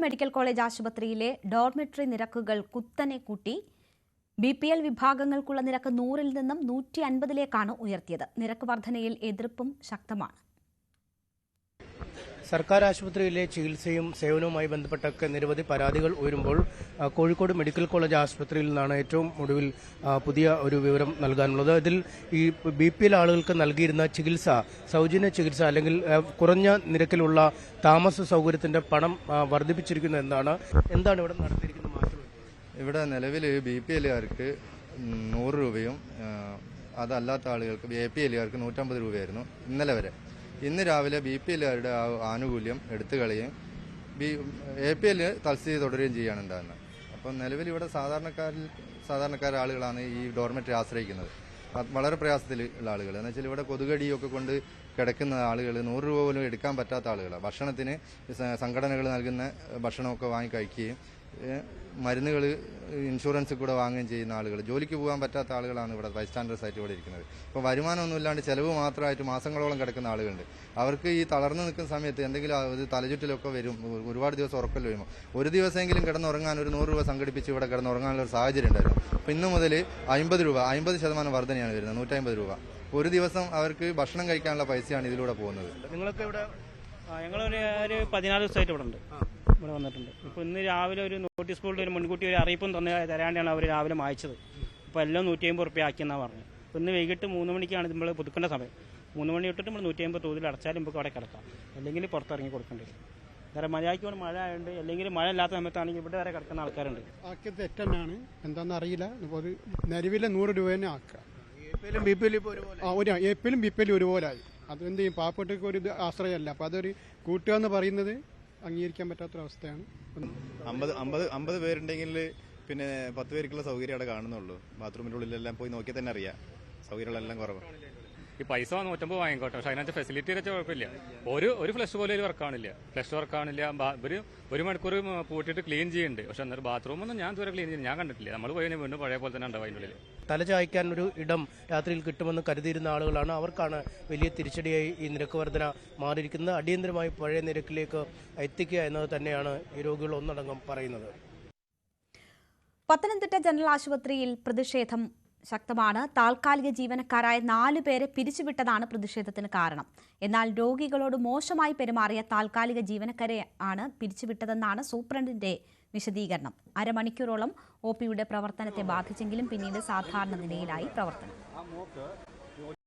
Medical college ആശുപത്രിയിലെ dormitory നിരക്കുകൾ കുത്തനെ കൂട്ടി. BPL വിഭാഗങ്ങൾക്കുള്ള നിരക്ക് 100-ൽ നിന്നും 150-ലേക്കാണ് ഉയർത്തിയത്. നിരക്ക് വർധനയിൽ എതിർപ്പും ശക്തമാണ്. സർക്കാർ ആശുപത്രിയിലെ ചികിത്സയും സേവനവുമായി ബന്ധപ്പെട്ടൊക്കെ നിരവധി പരാതികൾ ഉയരുമ്പോൾ കോഴിക്കോട് മെഡിക്കൽ കോളേജ് ആശുപത്രിയിൽ നിന്നാണ് ഏറ്റവും ഒടുവിൽ പുതിയ ഒരു വിവരം നൽകാനുള്ളത്. ഇതിൽ ഈ BPL ആളുകൾക്ക് നൽകിയിരുന്ന ചികിത്സ, സൗജന്യ ചികിത്സ അല്ലെങ്കിൽ കുറഞ്ഞ നിരക്കിലുള്ള താമസ സൗകര്യത്തിന്റെ പണം വർദ്ധിപ്പിച്ചിരിക്കുന്നു എന്നാണ്. എന്താണ് ഇവിടെ നടത്തിയിരിക്കുന്ന മാറ്റം? ഇവിടെ നിലവിൽ BPLകാർക്ക് 100 രൂപയും അതല്ലാത്ത ആളുകൾക്ക് APLകാർക്ക് 150 രൂപയായിരുന്നു ഇന്നലെ വരെ. ഇന്ന് രാവിലെ BPLകാരുടെ ആനുകൂല്യം എടുത്തു കളയുകയും APL തൽസ്ഥിതി തുടരുകയും ചെയ്യുകയാണ് ഉണ്ടാകുന്നത്. അപ്പം നിലവിൽ ഇവിടെ സാധാരണക്കാരായ ആളുകളാണ് ഈ ഡോർമെറ്ററി ആശ്രയിക്കുന്നത്. വളരെ പ്രയാസത്തിൽ ഉള്ള ആളുകൾ എന്ന് വെച്ചാൽ ഇവിടെ കൊതുകടിയൊക്കെ കൊണ്ട് കിടക്കുന്ന ആളുകൾ 100 രൂപ പോലും എടുക്കാൻ പറ്റാത്ത ആളുകളാണ്. ഭക്ഷണത്തിന് സംഘടനകൾ നൽകുന്ന ഭക്ഷണമൊക്കെ വാങ്ങി കഴിക്കുകയും മരുന്നുകൾ ഇൻഷുറൻസ് കൂടെ വാങ്ങുകയും ചെയ്യുന്ന ആളുകൾ, ജോലിക്ക് പോകാൻ പറ്റാത്ത ആളുകളാണ് ഇവിടെ ബൈസ്റ്റാൻഡേഴ്സ് ആയിട്ട് ഇവിടെ ഇരിക്കുന്നത്. ഇപ്പോൾ വരുമാനമൊന്നുമില്ലാണ്ട് ചെലവ് മാത്രമായിട്ട് മാസങ്ങളോളം കിടക്കുന്ന ആളുകളുണ്ട്. അവർക്ക് ഈ തളർന്നു നിൽക്കുന്ന സമയത്ത് എന്തെങ്കിലും ഒരു തലചുറ്റലൊക്കെ വരും, ഒരുപാട് ദിവസം ഉറക്കൽ വരുമ്പോൾ ഒരു ദിവസമെങ്കിലും കിടന്നുറങ്ങാൻ ഒരു 100 രൂപ സംഘടിപ്പിച്ച് ഇവിടെ കിടന്നുറങ്ങാനുള്ള ഒരു സാഹചര്യം ഉണ്ടായിരുന്നു. അപ്പോൾ ഇന്നു മുതൽ 50 രൂപ 50% വർധനയാണ് വരുന്നത്, 150 രൂപ. ഒരു ദിവസം അവർക്ക് ഭക്ഷണം കഴിക്കാനുള്ള പൈസയാണ് ഇതിലൂടെ പോകുന്നത്. നിങ്ങൾക്ക് ഇവിടെ ഞങ്ങളൊരു 14 ദിവസമായിട്ട് ഇവിടെ വന്നിട്ടുണ്ട്. ഇപ്പോൾ ഇന്ന് രാവിലെ ഒരു നോട്ടീസ് ബോർഡിൽ ഒരു മുൻകൂട്ടി ഒരു അറിയിപ്പും തരാണ്ടാണ് അവർ രാവിലെ വായിച്ചത്. ഇപ്പോൾ എല്ലാം 150 രൂപ ആക്കിയെന്നാണ് പറഞ്ഞത്. ഇപ്പോൾ ഇന്ന് വൈകിട്ട് 3 മണിക്കാണ് നമ്മൾ പുതുക്കേണ്ട സമയം. 3 മണി തൊട്ടിട്ട് നമ്മൾ 150 തോതിൽ അടച്ചാലും നമുക്ക് അവിടെ കിടക്കാം, അല്ലെങ്കിൽ പുറത്തിറങ്ങി കൊടുക്കേണ്ടി വരും. വേറെ മഴയ്ക്ക് ഇവിടെ മഴ ആയതുകൊണ്ട്, അല്ലെങ്കിൽ മഴ ഇല്ലാത്ത സമയത്താണെങ്കിൽ ഇവിടെ വരെ കിടക്കുന്ന ആൾക്കാരുണ്ട്. ആക്കിയത് തെറ്റന്നാണ്, എന്താണെന്ന് അറിയില്ല. ഒരു നിലവിലെ 100 രൂപ തന്നെ ആക്കുക. APLും BPLും ഒരുപോലായി. അതെന്ത് ചെയ്യും? പാവപ്പെട്ടവർക്ക് ഒരു ആശ്രയമല്ല. അപ്പോൾ അതൊരു കൂട്ടുക എന്ന് പറയുന്നത് അംഗീകരിക്കാൻ പറ്റാത്തൊരവസ്ഥയാണ്. 50 പേരുണ്ടെങ്കിൽ പിന്നെ 10 പേർക്കുള്ള സൗകര്യം അവിടെ കാണുന്നുള്ളൂ. ബാത്റൂമിൻ്റെ ഉള്ളിലെല്ലാം പോയി നോക്കിയാൽ തന്നെ അറിയാം, സൗകര്യങ്ങളെല്ലാം കുറവാണ്. ഈ പൈസ 150 വാങ്ങിക്കോട്ടെ, പക്ഷെ അതിനകത്ത് ഫെസിലിറ്റി വെച്ചാൽ കുഴപ്പമില്ല. ഒരു ഫ്ലഷ് പോലെ വർക്കാണില്ല, ഒരു മണിക്കൂർ പൂട്ടിയിട്ട് ക്ലീൻ ചെയ്യുന്നുണ്ട്. പക്ഷെ അന്നേരം ബാത്റൂമൊന്നും ഞാൻ ഇതുവരെ ക്ലീൻ ചെയ്യുന്നത് ഞാൻ കണ്ടിട്ടില്ല. നമ്മൾ പോയി വീണ്ടും പഴയ പോലെ തന്നെ ഉണ്ടാവും അതിൻ്റെ ഉള്ളിൽ. തലചായ്ക്കാൻ ഒരു ഇടം രാത്രിയിൽ കിട്ടുമെന്ന് കരുതിയിരുന്ന ആളുകളാണ്. അവർക്കാണ് വലിയ തിരിച്ചടിയായി ഈ നിരക്ക് വർധന മാറിയിരിക്കുന്നത്. അടിയന്തരമായി പഴയ നിരക്കിലേക്ക് എത്തിക്കുക എന്നത് തന്നെയാണ് ഈ രോഗികൾ ഒന്നടങ്കം പറയുന്നത്. പത്തനംതിട്ട ജനറൽ ആശുപത്രിയിൽ പ്രതിഷേധം ശക്തമാണ്. താൽക്കാലിക ജീവനക്കാരായ 4 പേരെ പിരിച്ചുവിട്ടതാണ് പ്രതിഷേധത്തിന് കാരണം. എന്നാൽ രോഗികളോട് മോശമായി പെരുമാറിയ താൽക്കാലിക ജീവനക്കാരെ ആണ് പിരിച്ചുവിട്ടതെന്നാണ് സൂപ്രണ്ടിന്റെ വിശദീകരണം. അരമണിക്കൂറോളം OPയുടെ പ്രവർത്തനത്തെ ബാധിച്ചെങ്കിലും പിന്നീട് സാധാരണ നിലയിലായി പ്രവർത്തനം.